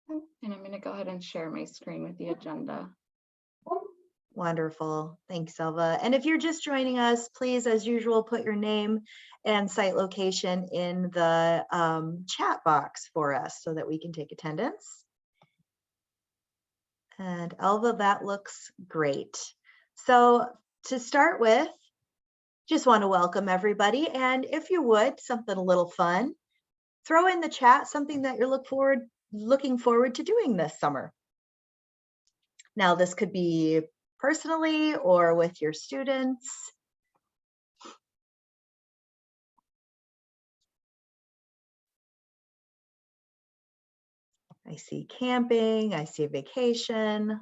And I'm going to go ahead and share my screen with the agenda. Wonderful. Thanks, Selva. And if you're just joining us, please, as usual, put your name and site location in the chat box for us so that we can take attendance. And Elva, that looks great. So to start with, just want to welcome everybody. And if you would, something a little fun, throw in the chat something that you're looking forward to doing this summer. Now, this could be personally or with your students. I see camping, I see vacation.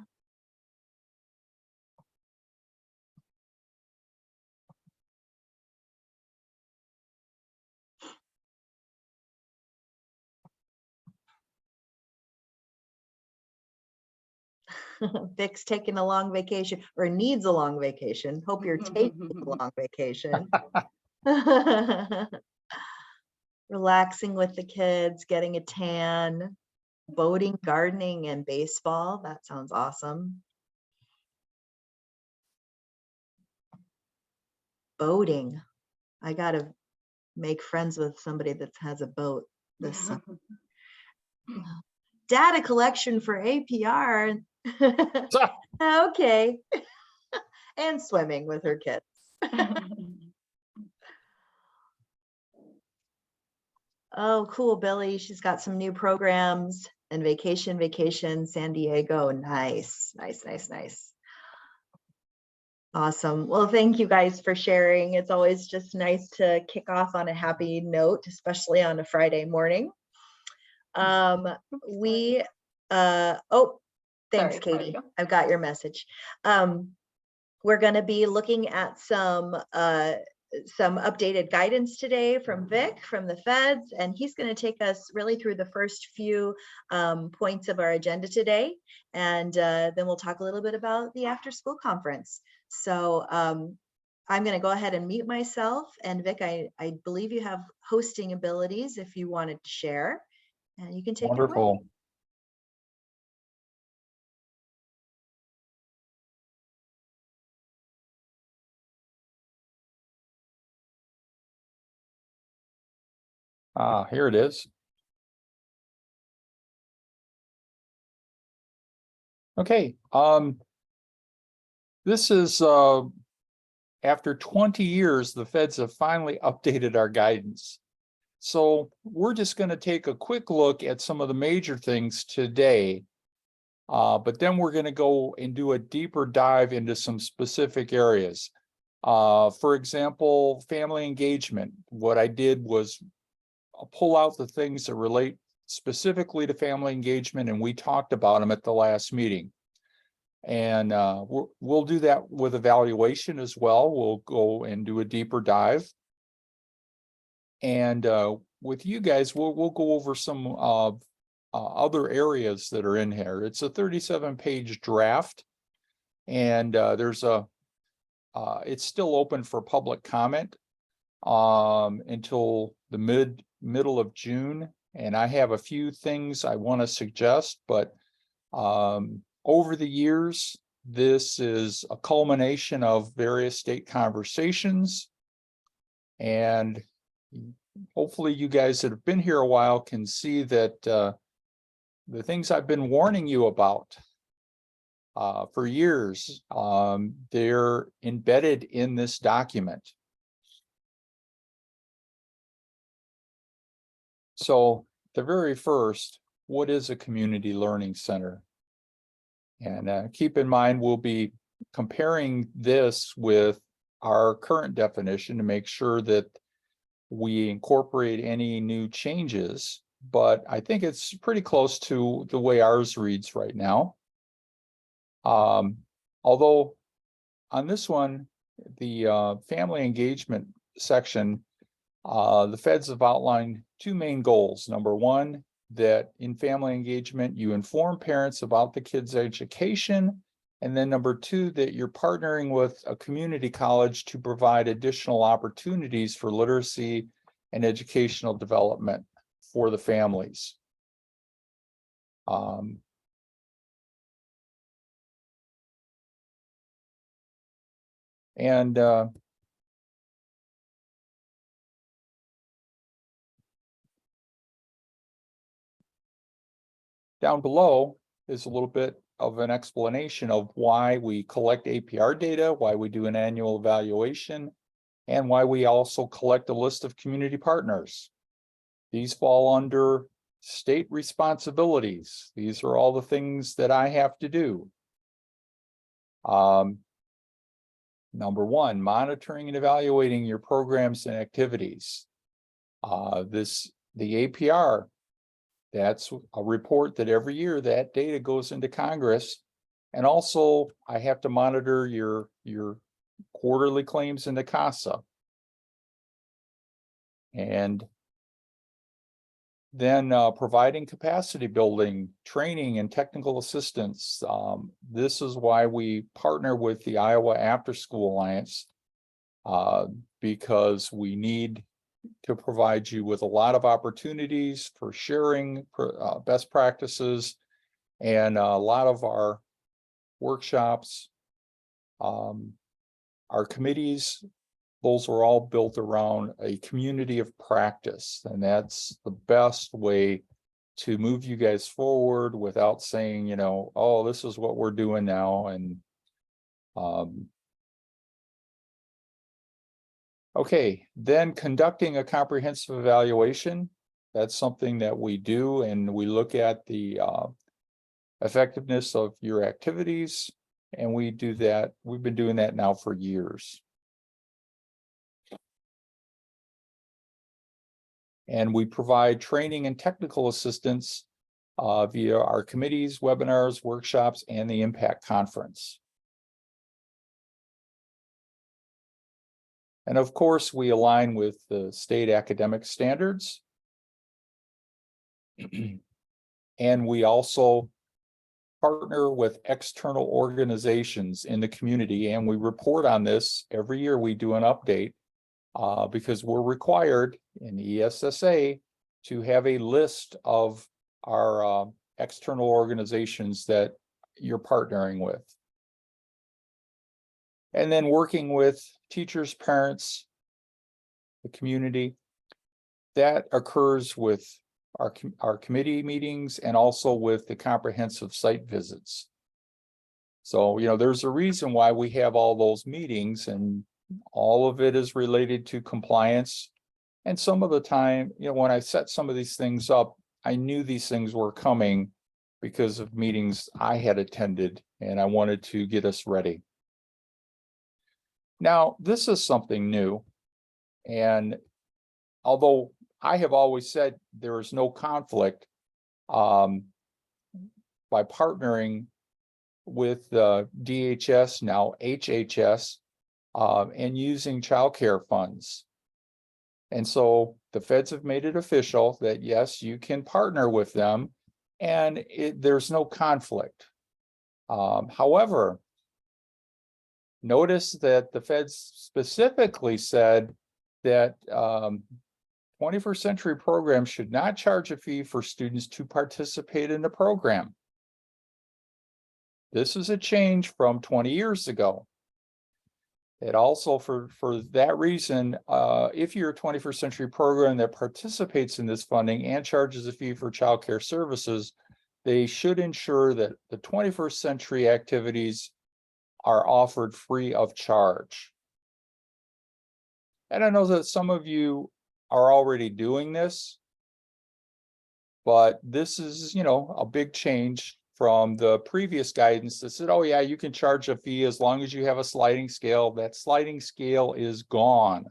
Vic's taking a long vacation or needs a long vacation. Hope you're taking a long vacation. Relaxing with the kids, getting a tan, boating, gardening, and baseball. That sounds awesome. Boating. I gotta make friends with somebody that has a boat this summer. Data collection for APR. Okay. And swimming with her kids. Oh, cool, Billy. She's got some new programs and vacation, San Diego. Nice, nice, nice, nice. Awesome. Well, thank you guys for sharing. It's always just nice to kick off on a happy note, especially on a Friday morning. Thanks, Sorry, Katie. I've got your message. We're going to be looking at some updated guidance today from Vic from the feds, and he's going to take us really through the first few points of our agenda today, and then we'll talk a little bit about the after school conference. So I'm going to go ahead and mute myself, and Vic, I believe you have hosting abilities if you wanted to share, and you can take it away. Here it is. Okay. This is after 20 years, the feds have finally updated our guidance. So we're just going to take a quick look at some of the major things today, but then we're going to go and do a deeper dive into some specific areas. For example, family engagement. What I did was pull out the things that relate specifically to family engagement, and we talked about them at the last meeting. And we'll do that with evaluation as well. We'll go and do a deeper dive. And with you guys, we'll go over some other areas that are in here. It's a 37-page draft, and it's still open for public comment until the middle of June. And I have a few things I want to suggest, but over the years, this is a culmination of various state conversations, and hopefully you guys that have been here a while can see that the things I've been warning you about for years, they're embedded in this document. So the very first, what is a community learning center? And keep in mind, we'll be comparing this with our current definition to make sure that we incorporate any new changes, but I think it's pretty close to the way ours reads right now. Although on this one, the family engagement section, the feds have outlined two main goals. Number one, that in family engagement, you inform parents about the kids' education. And then number two, that you're partnering with a community college to provide additional opportunities for literacy and educational development for the families. Um, and down below is a little bit of an explanation of why we collect APR data, why we do an annual evaluation, and why we also collect a list of community partners. These fall under state responsibilities. These are all the things that I have to do. Number one, monitoring and evaluating your programs and activities. The APR, that's a report that every year that data goes into Congress. And also I have to monitor your quarterly claims into CASA. And then providing capacity building, training, and technical assistance. This is why we partner with the Iowa After School Alliance, because we need to provide you with a lot of opportunities for sharing best practices, and a lot of our workshops, our committees, those are all built around a community of practice, and that's the best way to move you guys forward without saying, you know, oh, this is what we're doing now. And okay, then conducting a comprehensive evaluation. That's something that we do, and we look at the effectiveness of your activities, and we do that. We've been doing that now for years. And we provide training and technical assistance via our committees, webinars, workshops, and the Impact Conference. And of course, we align with the state academic standards. And we also partner with external organizations in the community, and we report on this every year. We do an update because we're required in ESSA to have a list of our external organizations that you're partnering with. And then working with teachers, parents, the community. That occurs with our committee meetings and also with the comprehensive site visits. So, you know, there's a reason why we have all those meetings, and all of it is related to compliance. And some of the time, you know, when I set some of these things up, I knew these things were coming because of meetings I had attended, and I wanted to get us ready. Now, this is something new, and although I have always said there is no conflict by partnering with DHS, now HHS, and using child care funds. And so the feds have made it official that yes, you can partner with them, and there's no conflict. However, notice that the feds specifically said that 21st Century programs should not charge a fee for students to participate in the program. This is a change from 20 years ago. It also, for that reason, if you're a 21st Century program that participates in this funding and charges a fee for child care services, they should ensure that the 21st Century activities are offered free of charge. And I know that some of you are already doing this, but this is, you know, a big change from the previous guidance that said, oh yeah, you can charge a fee as long as you have a sliding scale. That sliding scale is gone.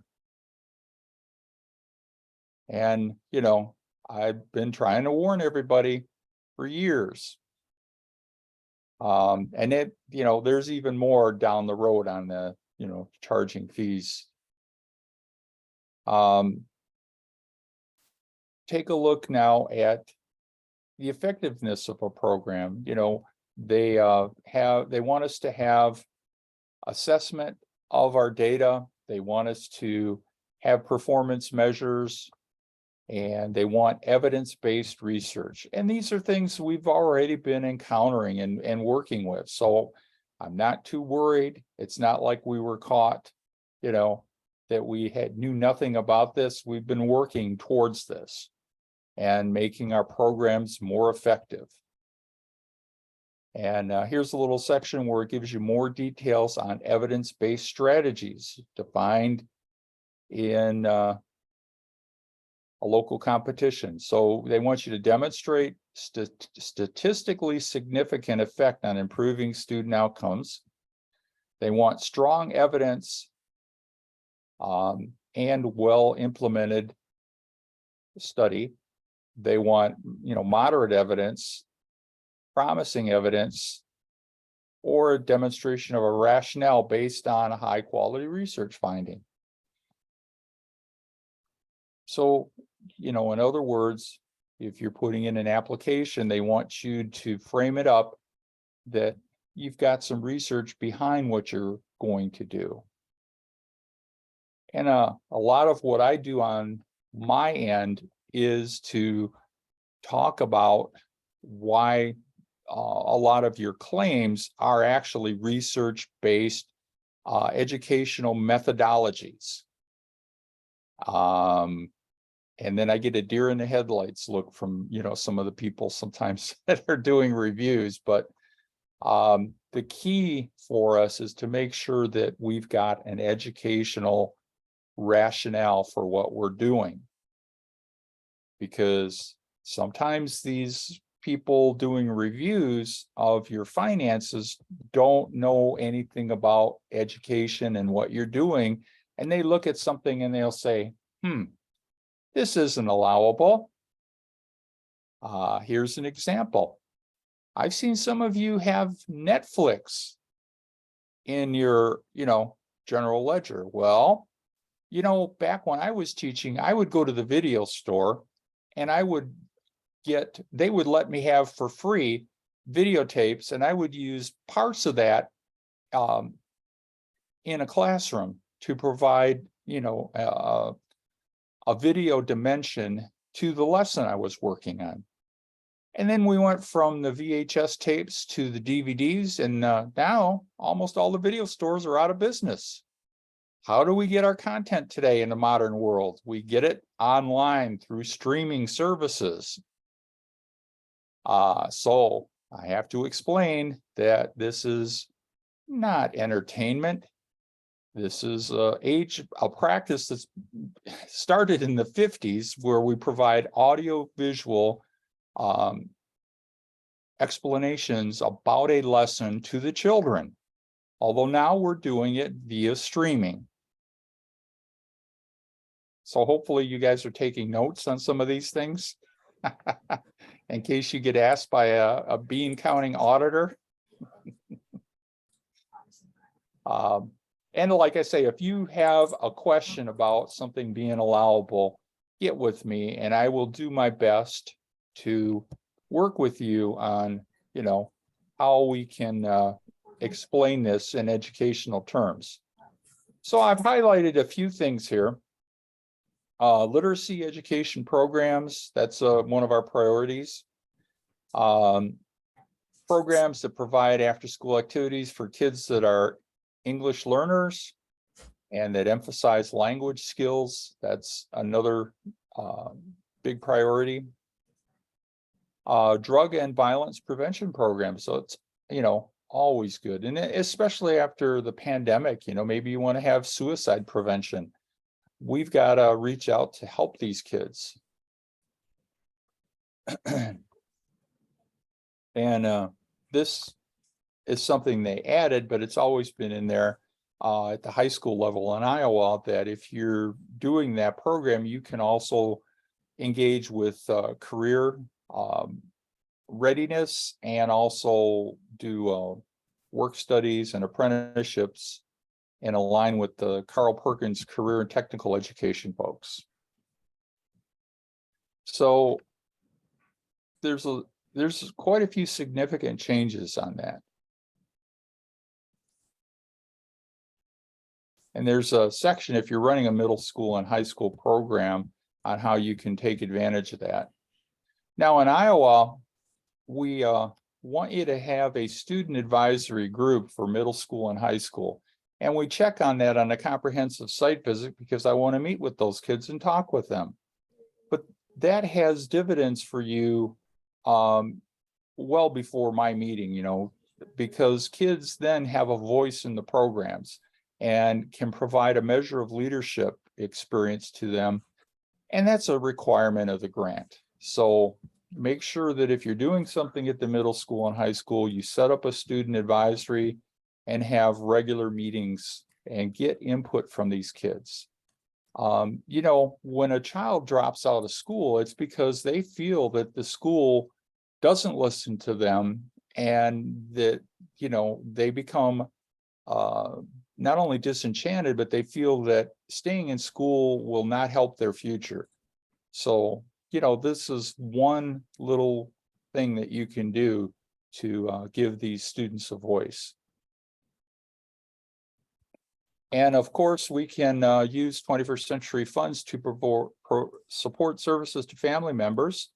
And, you know, I've been trying to warn everybody for years. And it, you know, there's even more down the road on the, you know, charging fees. Take a look now at the effectiveness of a program. You know, they want us to have assessment of our data. They want us to have performance measures. And they want evidence-based research. And these are things we've already been encountering and working with. So I'm not too worried. It's not like we were caught, that we knew nothing about this. We've been working towards this and making our programs more effective. And here's a little section where it gives you more details on evidence-based strategies defined in a local competition. So they want you to demonstrate statistically significant effect on improving student outcomes. They want strong evidence and well-implemented study. They want, moderate evidence, promising evidence, or a demonstration of a rationale based on a high-quality research finding. So, in other words, if you're putting in an application, they want you to frame it up that you've got some research behind what you're going to do. And a lot of what I do on my end is to talk about why a lot of your claims are actually research-based educational methodologies. And then I get a deer in the headlights look from, some of the people sometimes that are doing reviews. But the key for us is to make sure that we've got an educational rationale for what we're doing. Because sometimes these people doing reviews of your finances don't know anything about education and what you're doing. And they look at something and they'll say, this isn't allowable. Here's an example. I've seen some of you have Netflix in your, general ledger. Well, back when I was teaching, I would go to the video store and they would let me have for free videotapes, and I would use parts of that in a classroom to provide, a video dimension to the lesson I was working on. And then we went from the VHS tapes to the DVDs, and now almost all the video stores are out of business. How do we get our content today in the modern world? We get it online through streaming services. So I have to explain that this is not entertainment. This is a practice that's started in the 50s, where we provide audio-visual explanations about a lesson to the children. Although now we're doing it via streaming. So hopefully you guys are taking notes on some of these things in case you get asked by a bean counting auditor. And like I say, if you have a question about something being allowable, get with me and I will do my best to work with you on, how we can explain this in educational terms. So I've highlighted a few things here. Literacy education programs, that's one of our priorities. Programs that provide after-school activities for kids that are English learners and that emphasize language skills, that's another big priority. Drug and violence prevention programs, so it's, always good. And especially after the pandemic, maybe you want to have suicide prevention. We've got to reach out to help these kids. And this is something they added, but it's always been in there at the high school level in Iowa, that if you're doing that program, you can also engage with career readiness and also do work studies and apprenticeships and align with the Carl Perkins career and technical education folks. So there's quite a few significant changes on that. And there's a section, if you're running a middle school and high school program, on how you can take advantage of that. Now in Iowa, we want you to have a student advisory group for middle school and high school. And we check on that on a comprehensive site visit because I want to meet with those kids and talk with them. But that has dividends for you well before my meeting, you know, because kids then have a voice in the programs and can provide a measure of leadership experience to them. And that's a requirement of the grant. So make sure that if you're doing something at the middle school and high school, you set up a student advisory and have regular meetings and get input from these kids. You know, when a child drops out of school, it's because they feel that the school doesn't listen to them and that, you know, they become not only disenchanted, but they feel that staying in school will not help their future. So, you know, this is one little thing that you can do to give these students a voice. And of course, we can use 21st Century Funds to support services to family members.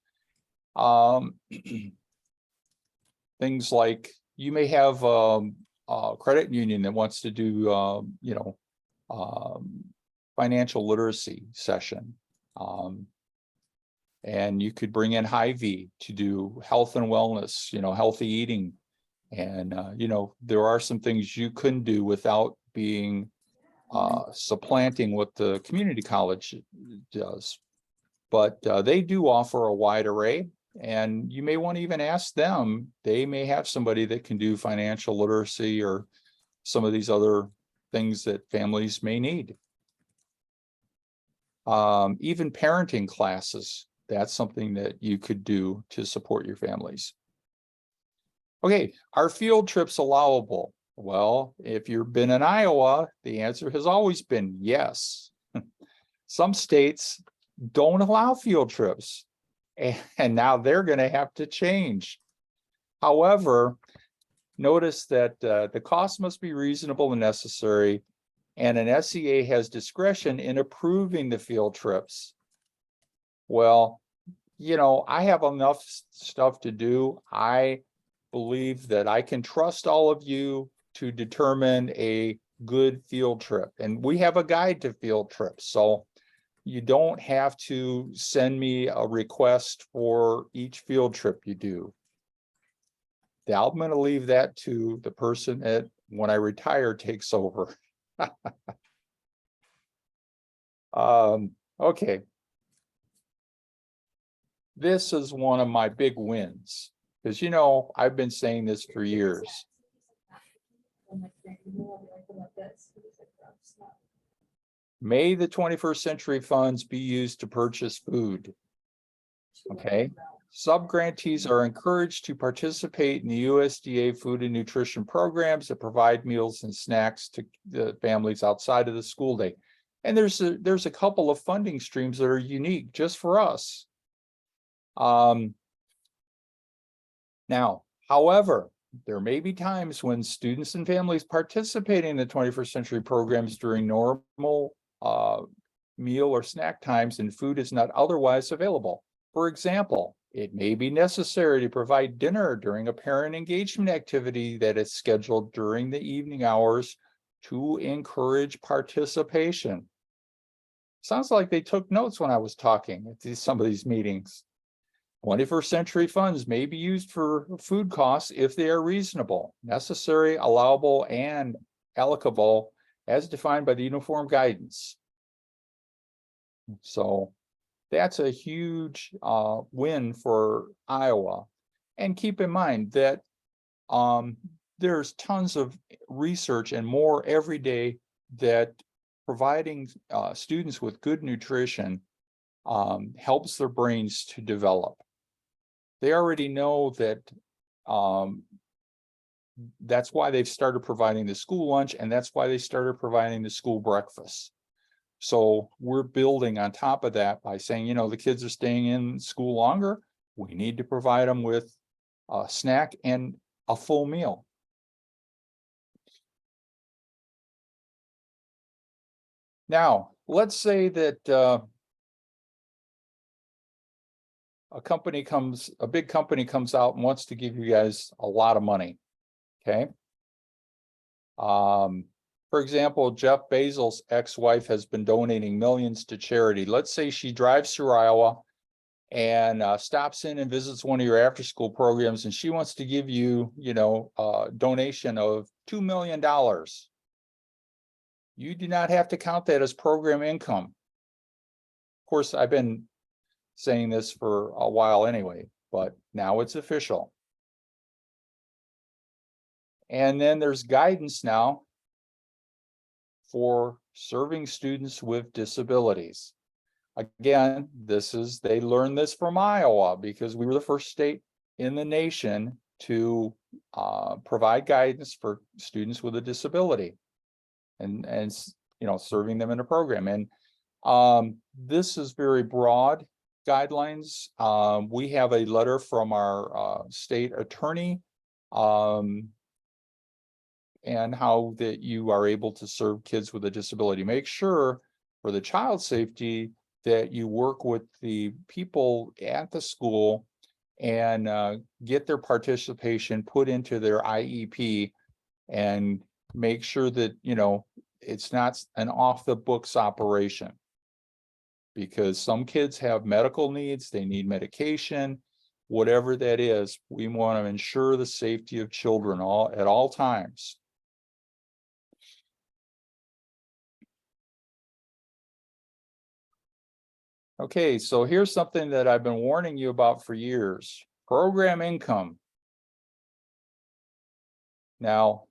Things like you may have a credit union that wants to do, you know, financial literacy session. And you could bring in Hy-Vee to do health and wellness, you know, healthy eating. And, you know, there are some things you couldn't do without being supplanting what the community college does. But they do offer a wide array, and you may want to even ask them. They may have somebody that can do financial literacy or some of these other things that families may need. Even parenting classes, that's something that you could do to support your families. Okay, are field trips allowable? Well, if you've been in Iowa, the answer has always been yes. Some states don't allow field trips, and now they're going to have to change. However, notice that the cost must be reasonable and necessary, and an SEA has discretion in approving the field trips. Well, you know, I have enough stuff to do. I believe that I can trust all of you to determine a good field trip. And we have a guide to field trips. So you don't have to send me a request for each field trip you do. I'm going to leave that to the person that, when I retire, takes over. Okay. This is one of my big wins, because, you know, I've been saying this for years. May the 21st Century Funds be used to purchase food. Okay. Subgrantees are encouraged to participate in the USDA food and nutrition programs that provide meals and snacks to the families outside of the school day. And there's a couple of funding streams that are unique just for us. Now, however, there may be times when students and families participating in the 21st Century programs during normal meal or snack times and food is not otherwise available. For example, it may be necessary to provide dinner during a parent engagement activity that is scheduled during the evening hours to encourage participation. Sounds like they took notes when I was talking at some of these meetings. 21st Century Funds may be used for food costs if they are reasonable, necessary, allowable, and allocable as defined by the uniform guidance. So that's a huge win for Iowa. And keep in mind that there's tons of research and more every day that providing students with good nutrition helps their brains to develop. They already know that that's why they've started providing the school lunch, and that's why they started providing the school breakfast. So we're building on top of that by saying, you know, the kids are staying in school longer. We need to provide them with a snack and a full meal. Now, let's say that a big company comes out and wants to give you guys a lot of money. Okay. For example, Jeff Bezos' ex-wife has been donating millions to charity. Let's say she drives through Iowa and stops in and visits one of your after-school programs, and she wants to give you, a donation of $2 million. You do not have to count that as program income. Of course, I've been saying this for a while anyway, but now it's official. And then there's guidance now for serving students with disabilities. Again, they learned this from Iowa because we were the first state in the nation to provide guidance for students with a disability and serving them in a program. And this is very broad guidelines. We have a letter from our state attorney and how that you are able to serve kids with a disability. Make sure for the child safety that you work with the people at the school and get their participation put into their IEP and make sure that, it's not an off the books operation. Because some kids have medical needs, they need medication, whatever that is, we want to ensure the safety of children at all times. Okay, so here's something that I've been warning you about for years. Program income. Now,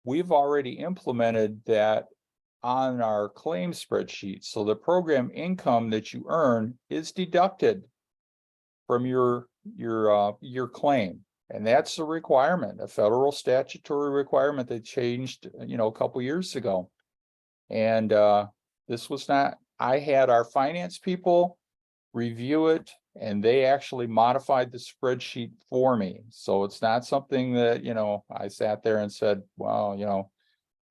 we've already implemented that on our claim spreadsheet. So the program income that you earn is deducted from your claim. And that's a requirement, a federal statutory requirement that changed, a couple years ago. And this was not, I had our finance people review it, and they actually modified the spreadsheet for me. So it's not something that, I sat there and said, well,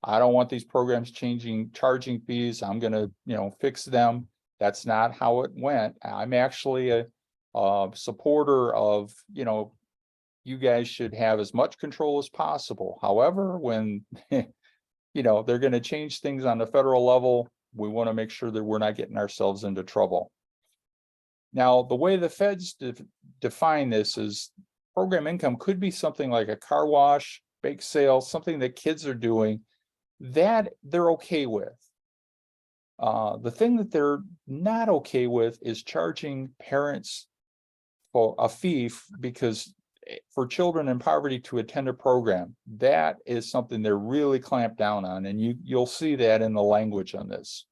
I don't want these programs charging fees. I'm going to, fix them. That's not how it went. I'm actually a supporter of, you guys should have as much control as possible. However, when, they're going to change things on the federal level, we want to make sure that we're not getting ourselves into trouble. Now, the way the feds define this is program income could be something like a car wash, bake sale, something that kids are doing that they're okay with. The thing that they're not okay with is charging parents for a fee because for children in poverty to attend a program. That is something they're really clamped down on, and you'll see that in the language on this.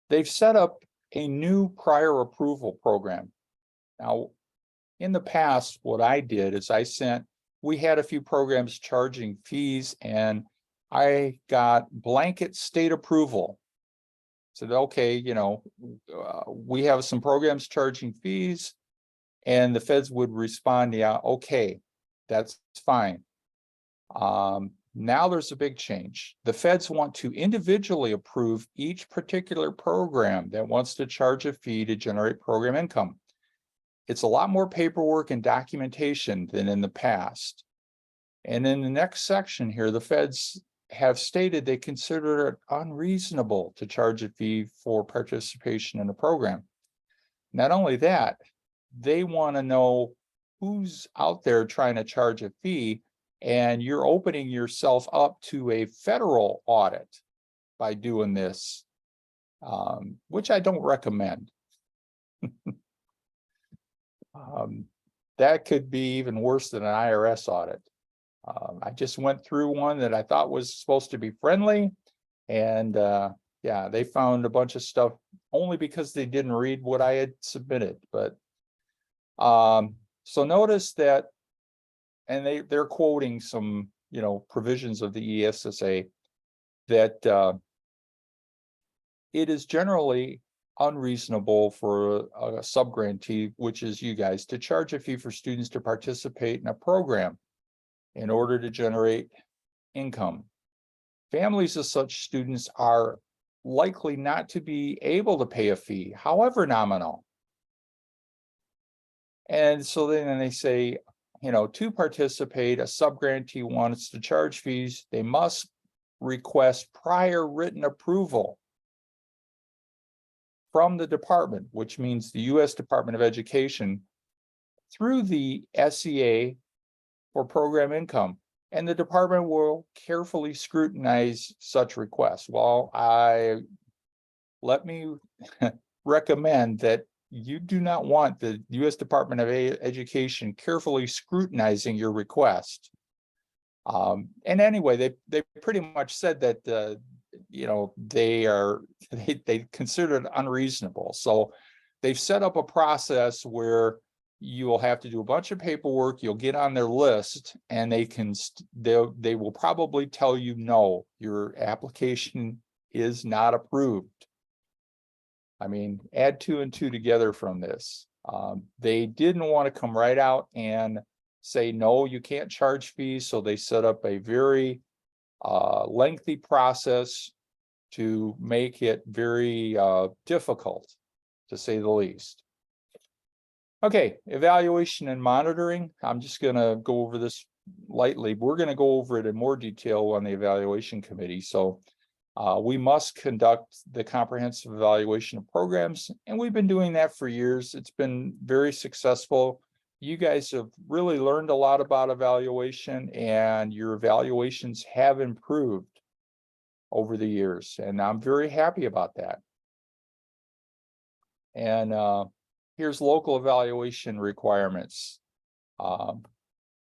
They've set up a new prior approval program. Now, in the past, what I did is we had a few programs charging fees, and I got blanket state approval. Said, okay, we have some programs charging fees, and the feds would respond, yeah, okay, that's fine. Now there's a big change. The feds want to individually approve each particular program that wants to charge a fee to generate program income. It's a lot more paperwork and documentation than in the past. And in the next section here, the feds have stated they consider it unreasonable to charge a fee for participation in a program. Not only that, they want to know who's out there trying to charge a fee, and you're opening yourself up to a federal audit by doing this, which I don't recommend. That could be even worse than an IRS audit. I just went through one that I thought was supposed to be friendly, and yeah, they found a bunch of stuff only because they didn't read what I had submitted. But so notice that, and they're quoting some provisions of the ESSA, that it is generally unreasonable for a subgrantee, which is you guys, to charge a fee for students to participate in a program in order to generate income. Families of such students are likely not to be able to pay a fee, however nominal. And so then they say, you know, to participate, a subgrantee wants to charge fees, they must request prior written approval from the department, which means the U.S. Department of Education, through the SEA for program income. And the department will carefully scrutinize such requests. Well, let me recommend that you do not want the U.S. Department of Education carefully scrutinizing your request. And anyway, they pretty much said that you know, they consider it unreasonable. So they've set up a process where you will have to do a bunch of paperwork, you'll get on their list, and they will probably tell you, no, your application is not approved. I mean, add 2 and 2 together from this. They didn't want to come right out and say, no, you can't charge fees. So they set up a very lengthy process to make it very difficult, to say the least. Okay, evaluation and monitoring. I'm just going to go over this lightly. We're going to go over it in more detail on the evaluation committee. So we must conduct the comprehensive evaluation of programs, and we've been doing that for years. It's been very successful. You guys have really learned a lot about evaluation, and your evaluations have improved over the years, and I'm very happy about that. And here's local evaluation requirements.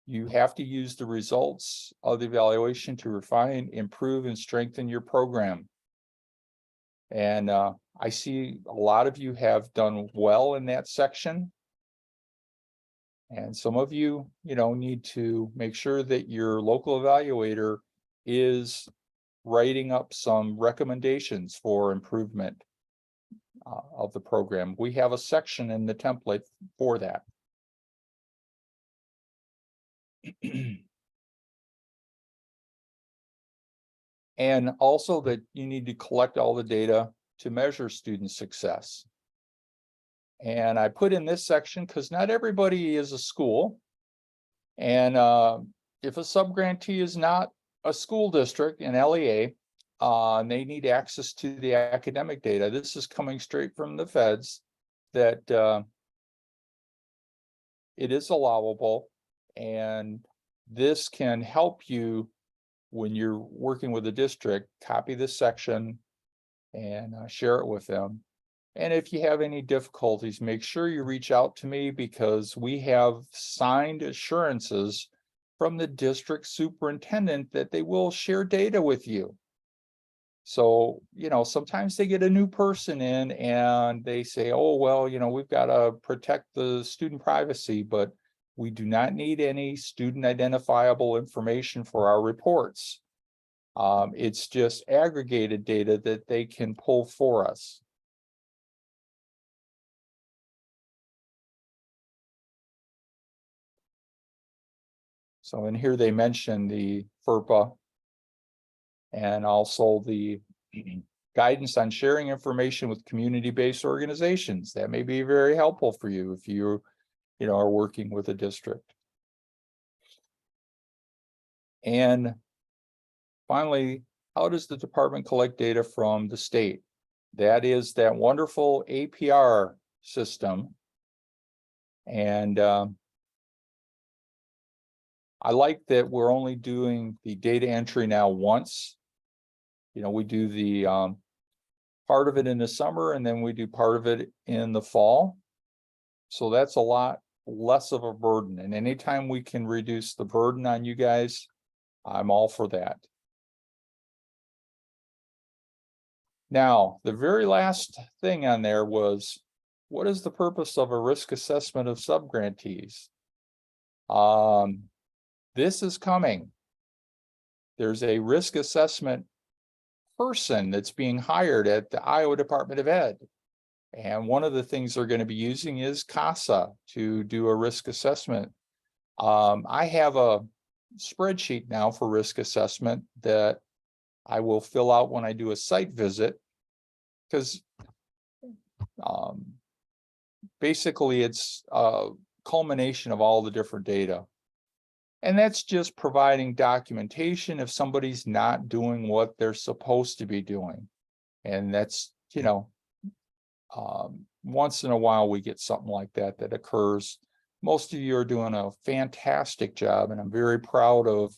You have to use the results of the evaluation to refine, improve, and strengthen your program. And I see a lot of you have done well in that section. And some of you, need to make sure that your local evaluator is writing up some recommendations for improvement of the program. We have a section in the template for that. And also that you need to collect all the data to measure student success. And I put in this section because not everybody is a school. And if a subgrantee is not a school district, an LEA, they need access to the academic data. This is coming straight from the feds, that it is allowable, and this can help you when you're working with a district. Copy this section and share it with them. And if you have any difficulties, make sure you reach out to me, because we have signed assurances from the district superintendent that they will share data with you. So, sometimes they get a new person in and they say, oh, well, we've got to protect the student privacy, but we do not need any student identifiable information for our reports. It's just aggregated data that they can pull for us. So in here, they mention the FERPA and also the guidance on sharing information with community-based organizations. That may be very helpful for you if you are working with a district. And finally, how does the department collect data from the state? That is that wonderful APR system. And I like that we're only doing the data entry now once. We do the part of it in the summer, and then we do part of it in the fall. So that's a lot less of a burden. And anytime we can reduce the burden on you guys, I'm all for that. Now, the very last thing on there was, what is the purpose of a risk assessment of subgrantees? This is coming. There's a risk assessment person that's being hired at the Iowa Department of Ed. And one of the things they're going to be using is CASA to do a risk assessment. I have a spreadsheet now for risk assessment that I will fill out when I do a site visit. Because basically it's a culmination of all the different data. And that's just providing documentation if somebody's not doing what they're supposed to be doing. And that's, once in a while we get something like that occurs. Most of you are doing a fantastic job, and I'm very proud of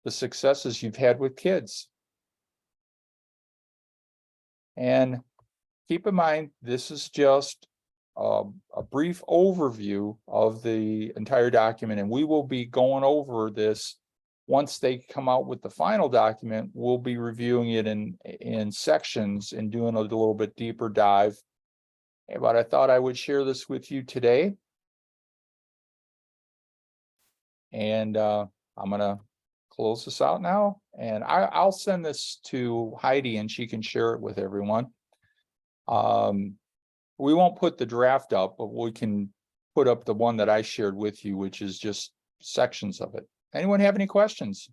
the successes you've had with kids. And keep in mind, this is just a brief overview of the entire document, and we will be going over this once they come out with the final document. We'll be reviewing it in sections and doing a little bit deeper dive. But I thought I would share this with you today. And I'm gonna close this out now, and I'll send this to Heidi and she can share it with everyone. We won't put the draft up, but we can put up the one that I shared with you, which is just sections of it. Anyone have any questions?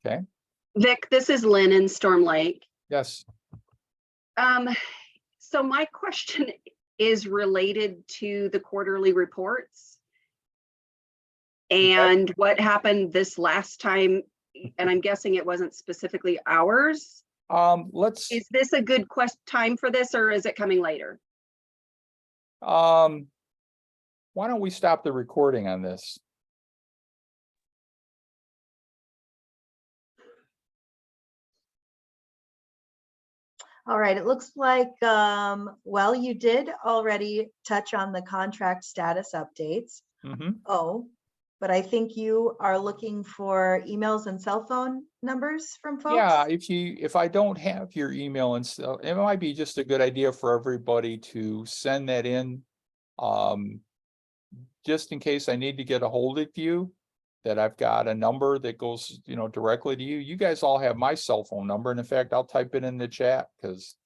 Okay. Vic, this is Lynn in Storm Lake. Yes. So my question is related to the quarterly reports and what happened this last time. And I'm guessing it wasn't specifically ours. Is this a good time for this, or is it coming later? Why don't we stop the recording on this? All right, it looks like, well, you did already touch on the contract status updates. Oh, but I think you are looking for emails and cell phone numbers from folks? Yeah, if I don't have your email and stuff, it might be just a good idea for everybody to send that in. Just in case I need to get a hold of you, that I've got a number that goes, directly to you. You guys all have my cell phone number. And in fact, I'll type it in the chat because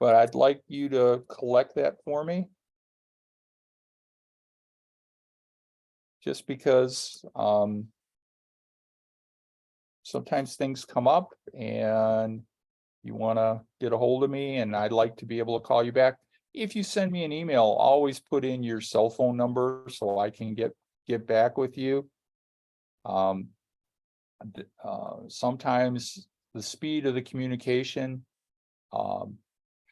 but I'd like you to collect that for me. Just because sometimes things come up and you want to get a hold of me, and I'd like to be able to call you back. If you send me an email, always put in your cell phone number so I can get back with you. Sometimes the speed of the communication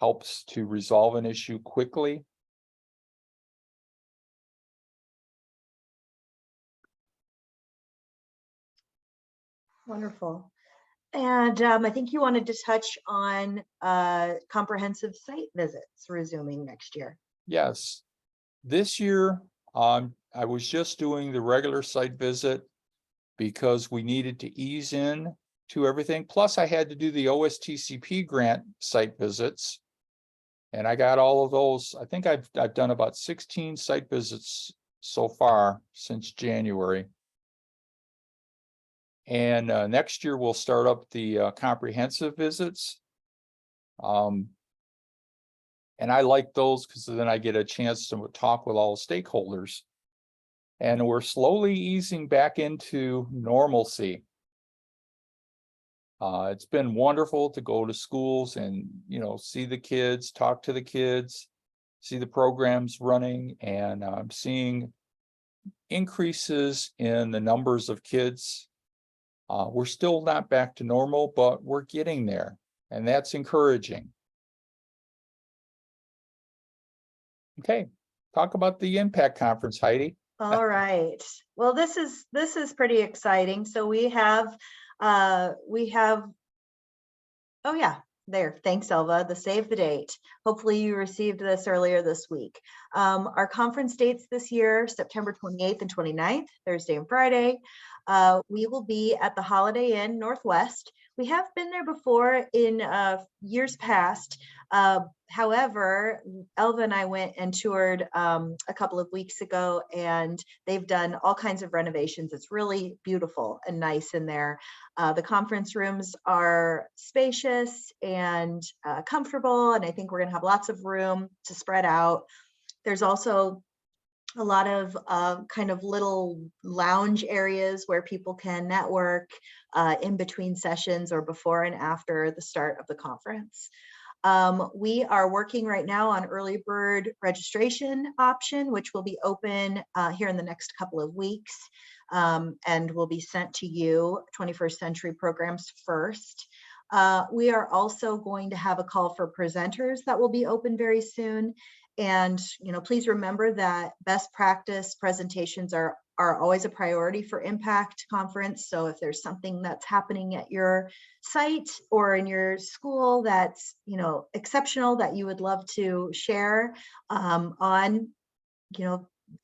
helps to resolve an issue quickly. Wonderful. And I think you wanted to touch on comprehensive site visits resuming next year. Yes. This year, I was just doing the regular site visit because we needed to ease in to everything. Plus, I had to do the OSTCP grant site visits. And I got all of those. I think I've done about 16 site visits so far since January. And next year we'll start up the comprehensive visits. And I like those because then I get a chance to talk with all the stakeholders. And we're slowly easing back into normalcy. It's been wonderful to go to schools and, see the kids, talk to the kids, see the programs running, and I'm seeing increases in the numbers of kids. We're still not back to normal, but we're getting there, and that's encouraging. Okay, talk about the Impact Conference, Heidi. All right. Well, this is pretty exciting. So we have, oh yeah, there. Thanks, Elva. The save the date. Hopefully you received this earlier this week. Our conference dates this year, September 28th and 29th, Thursday and Friday. We will be at the Holiday Inn Northwest. We have been there before in years past. However, Elva and I went and toured a couple of weeks ago, and they've done all kinds of renovations. It's really beautiful and nice in there. The conference rooms are spacious and comfortable, and I think we're going to have lots of room to spread out. There's also a lot of kind of little lounge areas where people can network in between sessions or before and after the start of the conference. We are working right now on early bird registration option, which will be open here in the next couple of weeks and will be sent to you, 21st Century Programs first. We are also going to have a call for presenters that will be open very soon. And, please remember that best practice presentations are always a priority for Impact Conference. So if there's something that's happening at your site or in your school that's, exceptional that you would love to share on,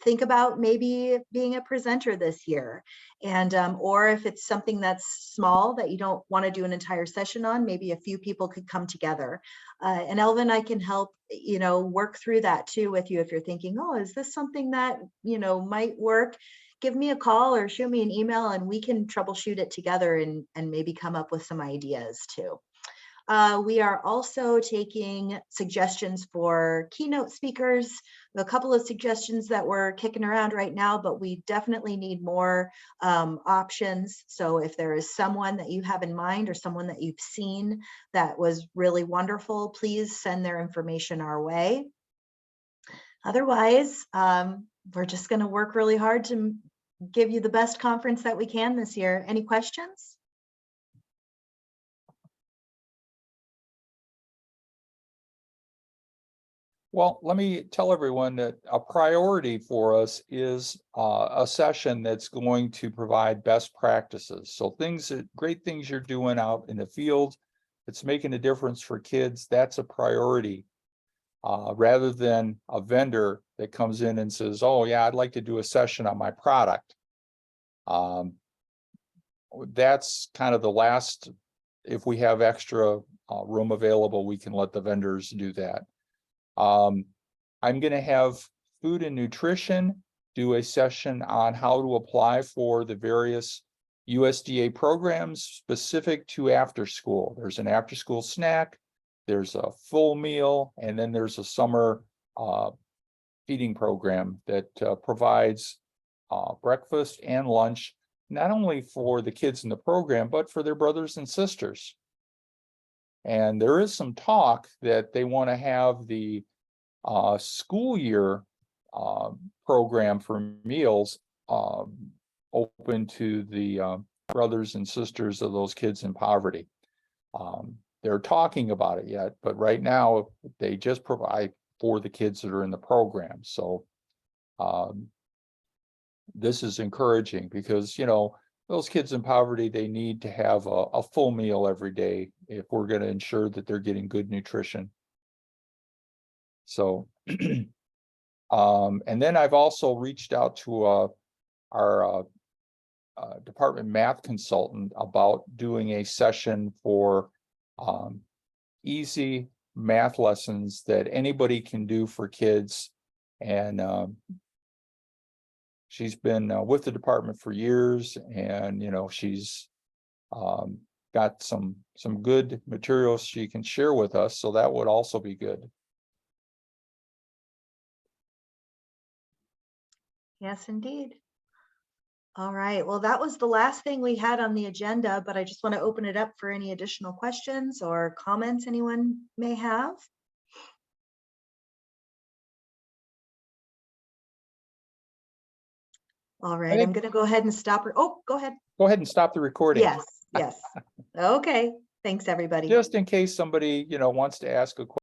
think about maybe being a presenter this year. And or if it's something that's small that you don't want to do an entire session on, maybe a few people could come together. And Elva and I can help, work through that too with you. If you're thinking, oh, is this something that, might work? Give me a call or shoot me an email and we can troubleshoot it together and maybe come up with some ideas too. We are also taking suggestions for keynote speakers. A couple of suggestions that we're kicking around right now, but we definitely need more options. So if there is someone that you have in mind or someone that you've seen that was really wonderful, please send their information our way. Otherwise, we're just going to work really hard to give you the best conference that we can this year. Any questions? Well, let me tell everyone that a priority for us is a session that's going to provide best practices. So great things you're doing out in the field, it's making a difference for kids. That's a priority rather than a vendor that comes in and says, oh yeah, I'd like to do a session on my product. That's kind of the last, if we have extra room available, we can let the vendors do that. I'm going to have food and nutrition do a session on how to apply for the various USDA programs specific to after school. There's an after school snack, there's a full meal, and then there's a summer feeding program that provides breakfast and lunch, not only for the kids in the program, but for their brothers and sisters. And there is some talk that they want to have the school year program for meals open to the brothers and sisters of those kids in poverty. They're talking about it yet, but right now they just provide for the kids that are in the program. So this is encouraging because, those kids in poverty, they need to have a full meal every day if we're going to ensure that they're getting good nutrition. So, and then I've also reached out to our department math consultant about doing a session for easy math lessons that anybody can do for kids. And she's been with the department for years, and she's got some good materials she can share with us, so that would also be good. Yes, indeed. All right, well, that was the last thing we had on the agenda, but I just want to open it up for any additional questions or comments anyone may have. All right, I'm going to go ahead and stop. Oh, go ahead. Go ahead and stop the recording. Yes. Okay. Thanks, everybody. Just in case somebody, wants to ask a question.